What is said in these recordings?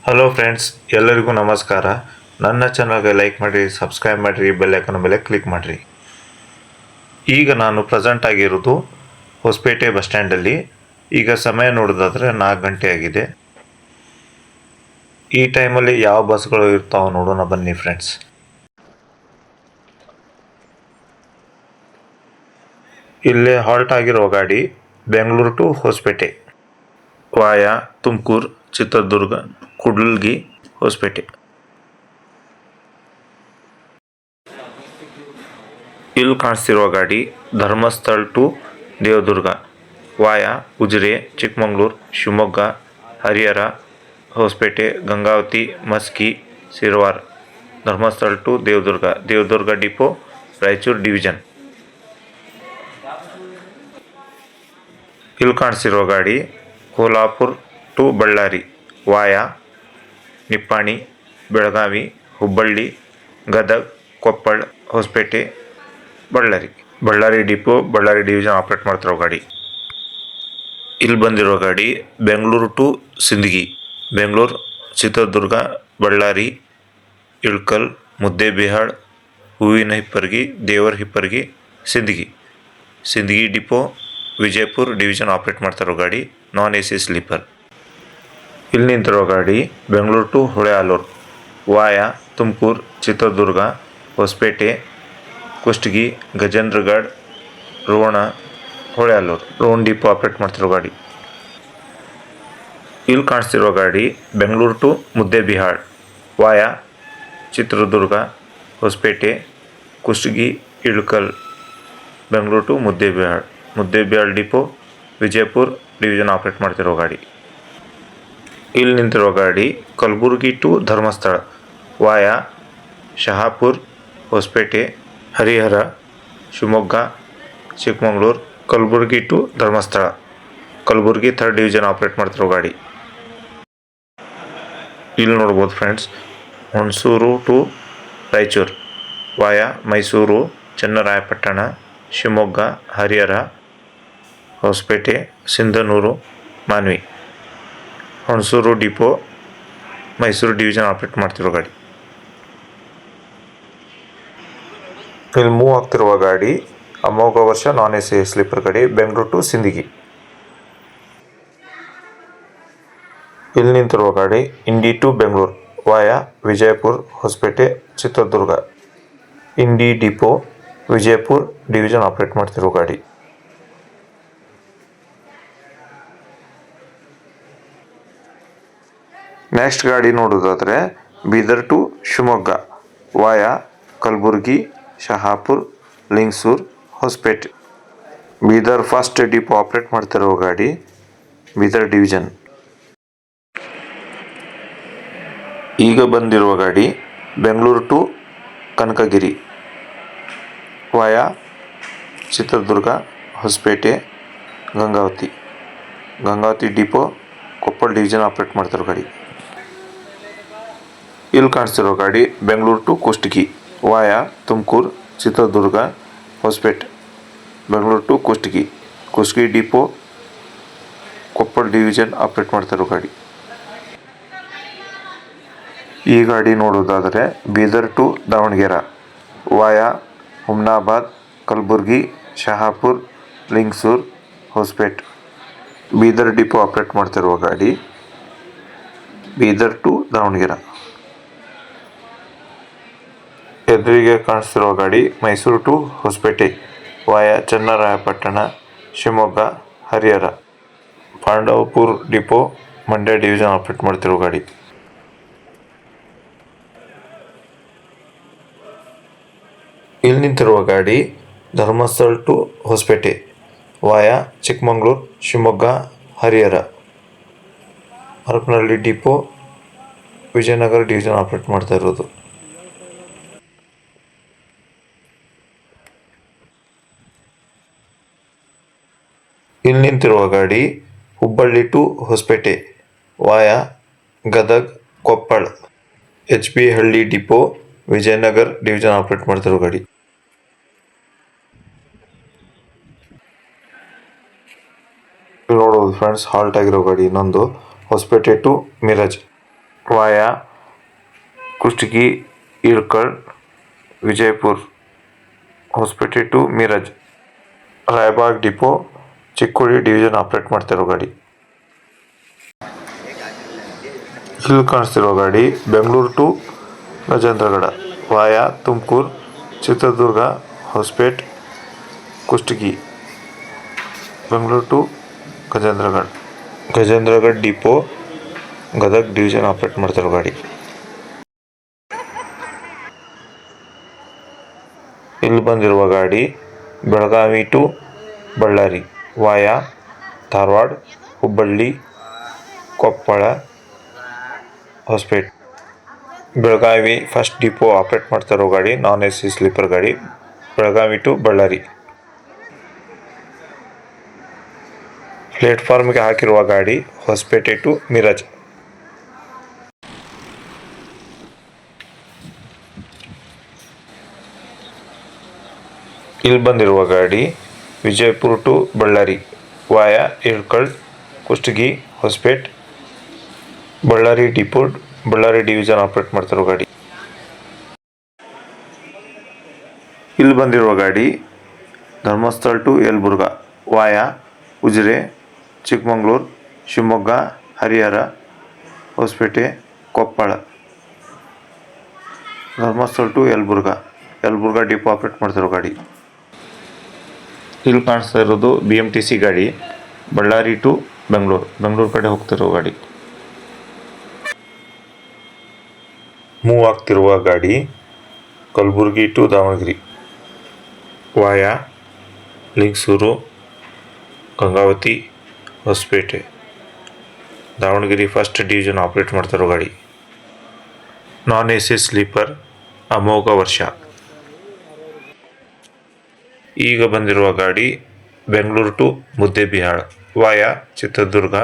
Hello friends, ಎಲ್ಲರಿಗೂ ನಮಸ್ಕಾರ. ನನ್ನ ಚಾನಲ್ಗೆ ಲೈಕ್ ಮಾಡಿರಿ, ಸಬ್ಸ್ಕ್ರೈಬ್ ಮಾಡಿರಿ, ಬೆಲ್ ಐಕಾನ್ ಮೇಲೆ ಕ್ಲಿಕ್ ಮಾಡಿರಿ. ಈಗ ನಾನು ಪ್ರೆಸೆಂಟ್ ಆಗಿರೋದು ಹೊಸಪೇಟೆ ಬಸ್ ಸ್ಟ್ಯಾಂಡಲ್ಲಿ. ಈಗ ಸಮಯ ನೋಡೋದಾದ್ರೆ 4 ಗಂಟೆ ಆಗಿದೆ. ಈ ಟೈಮಲ್ಲಿ ಯಾವ ಬಸ್ಗಳು ಇರ್ತಾವೆ ನೋಡೋಣ ಬನ್ನಿ ಫ್ರೆಂಡ್ಸ್. ಇಲ್ಲೇ ಹಾಲ್ಟ್ ಆಗಿರೋ ಗಾಡಿ ಬೆಂಗಳೂರು ಟು ಹೊಸಪೇಟೆ ವಾಯ ತುಮಕೂರು, ಚಿತ್ರದುರ್ಗ, ಕುಡ್ಲಗಿ, ಹೊಸಪೇಟೆ. ಇಲ್ಲಿ ಕಾಣಿಸ್ತಿರುವ ಗಾಡಿ Dharmasthala to Devadurga via Ujire, Chikkamagaluru, Shivamogga, Harihara, Hosapete, Gangavathi, Maski, Sirwar. Dharmasthala to Devadurga, Devadurga depot, Raichur division. ಇಲ್ಲಿ ಕಾಣಿಸಿರುವ ಗಾಡಿ Kolhapur to Ballari via Nippani, Belagavi, Hubballi, Gadag, Koppal, Hosapete, Ballari depot, Ballari division operate ಮಾಡ್ತಿರೋ ಗಾಡಿ. ಇಲ್ಲಿ ಬಂದಿರೋ ಗಾಡಿ Bengaluru to Sindagi, Bengaluru, Chitradurga, Ballari, Ilkal, Muddebihal, Hoovina Hipparagi, Devara Hipparagi, Sindagi depot, Vijayapura division operate ಮಾಡ್ತಿರೋ ಗಾಡಿ. Non AC sleeper. ಇಲ್ಲಿ ನಿಂತಿರೋ ಗಾಡಿ ಬೆಂಗಳೂರು ಟು ಹೊಳೆಆಲೂರು ವಾಯ ತುಮಕೂರು, ಚಿತ್ರದುರ್ಗ, ಹೊಸಪೇಟೆ, ಕುಷ್ಟಗಿ, ಗಜೇಂದ್ರಗಢ, ರೋಣ, ಹೊಳೆಆಲೂರು. ರೋಣ ಡಿಪೋ ಆಪ್ರೇಟ್ ಮಾಡ್ತಿರೋ ಗಾಡಿ. ಇಲ್ಲಿ ಕಾಣಿಸ್ತಿರೋ ಗಾಡಿ Bengaluru to Muddebihal via Chitradurga, Hosapete, Kushtagi, Ilkal, Bengaluru to Muddebihal depot, Vijayapura division operate ಮಾಡ್ತಿರೋ ಗಾಡಿ. ಇಲ್ಲಿ ನಿಂತಿರೋ ಗಾಡಿ Kalaburagi to Dharmasthala via Shahapur, Hosapete, Harihar, Shivamogga, Chikkamagaluru, Kalaburagi to Dharmasthala, Kalaburagi 3rd division operate ಮಾಡ್ತಿರೋ ಗಾಡಿ. ಇಲ್ಲಿ ನೋಡ್ಬೋದು friends, Hunsur to Raichur via Mysuru, Channarayapatna, Shivamogga, Harihara, Hosapete, Sindhanur, Manvi. Hunsur depot, Mysuru division operate ಮಾಡ್ತಿರೋ ಗಾಡಿ. ಇಲ್ಲಿ ಮೂವ್ ಆಗ್ತಿರುವ ಗಾಡಿ ಅಮೋಘ ವರ್ಷ ನಾನ್ AC ಸ್ಲೀಪರ್ ಗಾಡಿ ಬೆಂಗಳೂರು ಟು ಸಿಂದಗಿ. ಇಲ್ಲಿ ನಿಂತಿರುವ ಗಾಡಿ ಇಂಡಿ to Bengaluru via Vijayapura, Hosapete, Chitradurga, Indi depot, Vijayapura division operate ಮಾಡ್ತಿರೋ ಗಾಡಿ. ನೆಕ್ಸ್ಟ್ ಗಾಡಿ ನೋಡೋದಾದ್ರೆ Bidar to Shivamogga via Kalaburagi, Shahapur, Lingasugur, Hosapete. Bidar first depot operate ಮಾಡ್ತಿರೋ ಗಾಡಿ ಬೀದರ್ ಡಿವಿಷನ್. ಈಗ ಬಂದಿರುವ ಗಾಡಿ Bengaluru to Kanakagiri via Chitradurga, Hosapete, Gangavathi depot, Koppal division operate ಮಾಡ್ತಿರೋ ಗಾಡಿ. ಇಲ್ಲಿ ಕಾಣಿಸ್ತಿರೋ ಗಾಡಿ Bengaluru to Kushtagi via Tumakuru, Chitradurga, Hosapete, Bengaluru to Kushtagi depot, Koppal division operate ಮಾಡ್ತಿರೋ ಗಾಡಿ. ಈ ಗಾಡಿ ನೋಡೋದಾದರೆ Bidar to Davanagere via Humnabad, Kalaburagi, Shahapur, Lingasugur, Hosapete. Bidar depot operate ಮಾಡ್ತಿರುವ ಗಾಡಿ ಬೀದರ್ ಟು ದಾವಣಗೆರೆ. ಎದುರಿಗೆ ಕಾಣಿಸ್ತಿರುವ ಗಾಡಿ Mysuru to Hosapete via Channarayapatna, Shivamogga, Harihara. Pandavapura depot, Mandya division operate ಮಾಡ್ತಿರೋ ಗಾಡಿ. ಇಲ್ಲಿ ನಿಂತಿರುವ ಗಾಡಿ Dharmasthala to Hosapete via Chikkamagaluru, Shivamogga, Harihara. Harapanahalli depot, Vijayanagara division operate ಮಾಡ್ತಾ ಇರೋದು. ಇಲ್ಲಿ ನಿಂತಿರುವ ಗಾಡಿ Hubballi to Hosapete via Gadag, Koppal, HB Halli depot, Vijayanagara division operate ಮಾಡ್ತಿರೋ ಗಾಡಿ. ನೋಡೋದು ಫ್ರೆಂಡ್ಸ್, ಹಾಲ್ಟ್ ಆಗಿರೋ ಗಾಡಿ ಇನ್ನೊಂದು Hosapete to Miraj via Kushtagi Ilkal Vijayapura Hosapete to Miraj Raibag depot Chikkodi division operate ಮಾಡ್ತಿರೋ ಗಾಡಿ. ಇಲ್ಲಿ ಕಾಣಿಸ್ತಿರೋ ಗಾಡಿ Bengaluru to Gajendragad via Tumakuru Chitradurga Hosapete Kushtagi Bengaluru to Gajendragad depot Gadag division operate ಮಾಡ್ತಿರೋ ಗಾಡಿ. ಇಲ್ಲಿ ಬಂದಿರುವ ಗಾಡಿ Belagavi to Ballari via Dharwad Hubballi Koppal Hosapete. Belagavi first depot operate ಮಾಡ್ತಿರೋ ಗಾಡಿ ನಾನ್ AC ಸ್ಲೀಪರ್ ಗಾಡಿ ಬೆಳಗಾವಿ ಟು ಬಳ್ಳಾರಿ. ಪ್ಲೇಟ್ಫಾರ್ಮ್ಗೆ ಹಾಕಿರುವ ಗಾಡಿ ಹೊಸಪೇಟೆ ಟು ಮಿರಜ್. ಇಲ್ಲಿ ಬಂದಿರುವ ಗಾಡಿ Vijayapura to Ballari via Ilkal Kushtagi Hosapete Ballari depot Ballari division operate ಮಾಡ್ತಿರೋ ಗಾಡಿ. ಇಲ್ಲಿ ಬಂದಿರುವ ಗಾಡಿ Dharmasthala to Yelburga via Ujire Chikkamagaluru Shivamogga Harihara Hosapete Koppal. Dharmasthala to Yelburga depot operate ಮಾಡ್ತಿರೋ ಗಾಡಿ. ಇಲ್ಲಿ ಕಾಣಿಸ್ತಾ ಇರೋದು BMTC ಗಾಡಿ ಬಳ್ಳಾರಿ ಟು ಬೆಂಗಳೂರು ಕಡೆ ಹೋಗ್ತಿರೋ ಗಾಡಿ. ಮೂವ್ ಆಗ್ತಿರುವ ಗಾಡಿ Kalaburagi to Davanagere via Lingasugur Gangavathi Hosapete Davanagere first division operate ಮಾಡ್ತಿರೋ ಗಾಡಿ. ನಾನ್ AC ಸ್ಲೀಪರ್ ಅಮೋಘ ವರ್ಷ. ಈಗ ಬಂದಿರುವ ಗಾಡಿ Bengaluru to Muddebihal via Chitradurga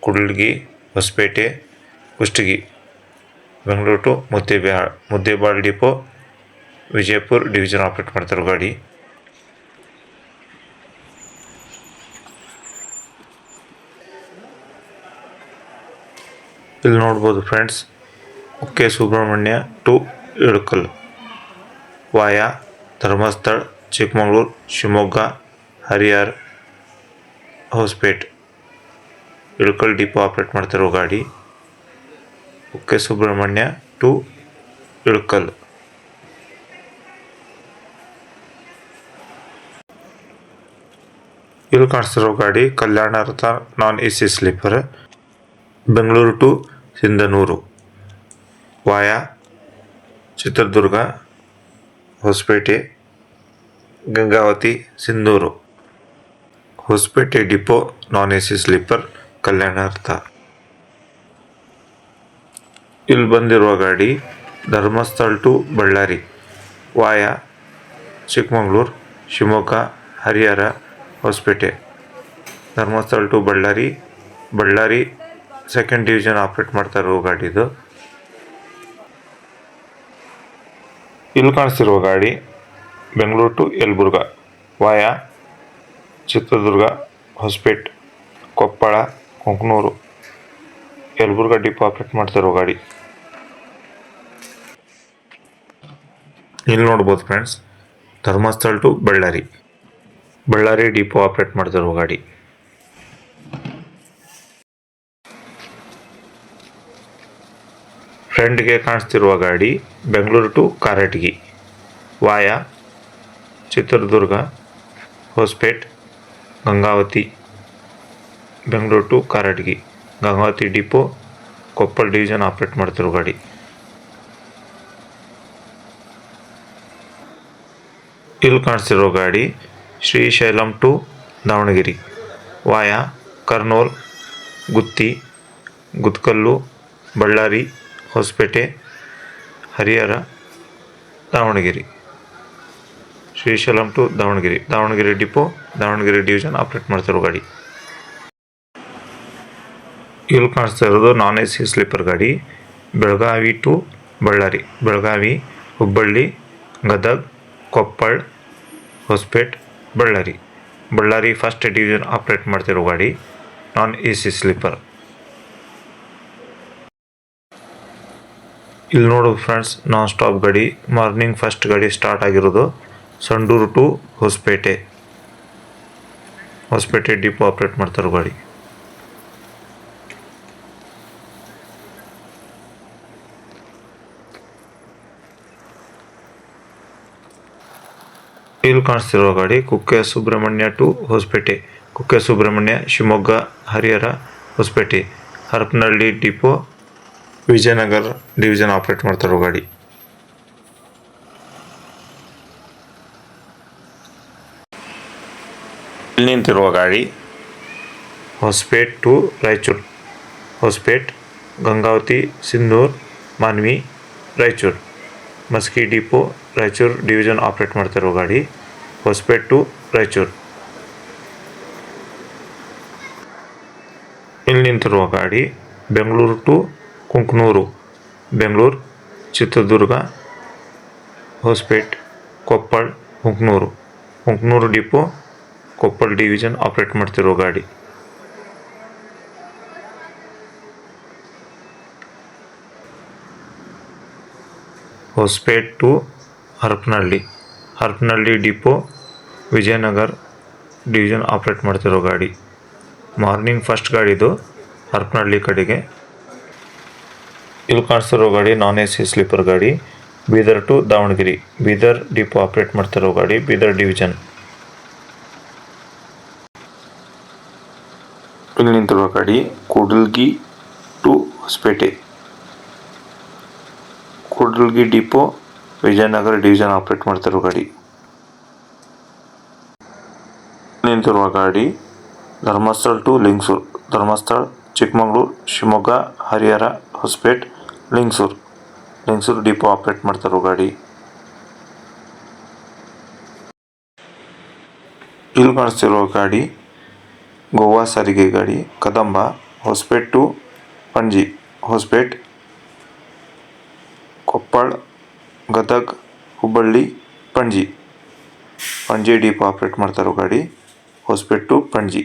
Kudligi Hosapete Kushtagi Bengaluru to Muddebihal depot Vijayapura division operate ಮಾಡ್ತಿರೋ ಗಾಡಿ. ಇಲ್ಲಿ ನೋಡ್ಬೋದು friends Kukke Subrahmanya to Ilkal via Dharmasthala Chikkamagaluru Shivamogga Harihara Hosapete Ilkal depot operate ಮಾಡ್ತಿರೋ ಗಾಡಿ ಕುಕ್ಕೆ ಸುಬ್ರಹ್ಮಣ್ಯ ಟು ಇಳಕಲ್. ಇಲ್ಲಿ ಕಾಣಿಸ್ತಿರೋ ಗಾಡಿ Kalyana Ratha non AC sleeper Bengaluru to Sindhanur via Chitradurga Hosapete Gangavathi Sindhur Hosapete depot non AC sleeper ಕಲ್ಯಾಣಾರ್ಥ. ಇಲ್ಲಿ ಬಂದಿರುವ ಗಾಡಿ Dharmasthala to Ballari via Chikkamagaluru Shivamogga Harihara Hosapete Dharmasthala to Ballari second division operate ಮಾಡ್ತಾ ಇರೋ ಗಾಡಿದು. ಇಲ್ಲಿ ಕಾಣಿಸ್ತಿರುವ ಗಾಡಿ Bengaluru to Yelburga via Chitradurga Hosapete Koppal Konkanur Yelburga depot operate ಮಾಡ್ತಿರೋ ಗಾಡಿ. ಇಲ್ಲಿ ನೋಡ್ಬೋದು friends Dharmasthala to Ballari depot operate ಮಾಡ್ತಿರೋ ಗಾಡಿ. ಫ್ರೆಂಡ್ಗೆ ಕಾಣಿಸ್ತಿರುವ ಗಾಡಿ Bengaluru to Karatagi via Chitradurga Hosapete Gangavathi Bengaluru to Karatagi Gangavathi depot Koppal division operate ಮಾಡ್ತಿರೋ ಗಾಡಿ. ಇಲ್ಲಿ ಕಾಣಿಸ್ತಿರೋ ಗಾಡಿ Srisailam to Davanagere via Kurnool Gooty Guntakal Ballari Hosapete Harihar Davanagere Srisailam to Davanagere depot Davanagere division operate ಮಾಡ್ತಿರೋ ಗಾಡಿ. ಇಲ್ಲಿ ಕಾಣಿಸ್ತಾ ಇರೋದು ನಾನ್ AC ಸ್ಲೀಪರ್ ಗಾಡಿ Belagavi to Belagavi Hubballi Gadag Koppal Hosapete Ballari first division operate ಮಾಡ್ತಿರೋ ಗಾಡಿ ನಾನ್ AC ಸ್ಲೀಪರ್. ಇಲ್ಲಿ ನೋಡು ಫ್ರೆಂಡ್ಸ್, ನಾನ್ ಸ್ಟಾಪ್ ಗಾಡಿ, ಮಾರ್ನಿಂಗ್ ಫಸ್ಟ್ ಗಾಡಿ ಸ್ಟಾರ್ಟ್ ಆಗಿರೋದು Sandur to Hosapete depot operate ಮಾಡ್ತಾರೋ ಗಾಡಿ. ಇಲ್ಲಿ ಕಾಣಿಸ್ತಿರೋ ಗಾಡಿ Kukke Subrahmanya to Hosapete, Kukke Subrahmanya, Shivamogga, Harihara, Hosapete, Harapanahalli depot, Vijayanagara division operate ಮಾಡ್ತಾರೋ ಗಾಡಿ. ಇಲ್ಲಿ ನಿಂತಿರುವ ಗಾಡಿ Hospet to Raichur, Hospet, Gangavathi, Sindhur, Manvi, Raichur, Maski depot, Raichur division operate ಮಾಡ್ತಿರೋ ಗಾಡಿ ಹೊಸಪೇಟ್ ಟು ರಾಯಚೂರು. ಇಲ್ಲಿ ನಿಂತಿರುವ ಗಾಡಿ Bengaluru to Kuknur, Bengaluru, Chitradurga, Hospet, Koppal, Kuknur depot, Koppal division operate ಮಾಡ್ತಿರೋ ಗಾಡಿ. Hospet to Harapanahalli depot, Vijayanagara division operate ಮಾಡ್ತಿರೋ ಗಾಡಿ. ಮಾರ್ನಿಂಗ್ ಫಸ್ಟ್ ಗಾಡಿದು ಹರಪನಹಳ್ಳಿ ಕಡೆಗೆ. ಇಲ್ಲಿ ಕಾಣಿಸ್ತಿರೋ ಗಾಡಿ ನಾನ್ AC ಸ್ಲೀಪರ್ ಗಾಡಿ, Bidar to Davanagere, Bidar depot operate ಮಾಡ್ತಿರೋ ಗಾಡಿ, ಬೀದರ್ ಡಿವಿಷನ್. ಇಲ್ಲಿ ನಿಂತಿರುವ ಗಾಡಿ Kudligi to Hosapete, Kudligi depot, Vijayanagara division operate ಮಾಡ್ತಿರೋ ಗಾಡಿ. ನಿಂತಿರುವ ಗಾಡಿ Dharmasthala to Lingasugur, Dharmasthala, Chikkamagaluru, Shivamogga, Harihar, Hospet, Lingasugur depot operate ಮಾಡ್ತಿರೋ ಗಾಡಿ. ಇಲ್ಲಿ ಕಾಣಿಸ್ತಿರೋ ಗಾಡಿ ಗೋವಾ ಸಾರಿಗೆ ಗಾಡಿ, Kadamba, Hospet to Panaji, Hospet, Koppal, Gadag, Hubballi, Panaji depot operate ಮಾಡ್ತಿರೋ ಗಾಡಿ ಹೊಸಪೇಟ್ ಟು ಪಣಜಿ.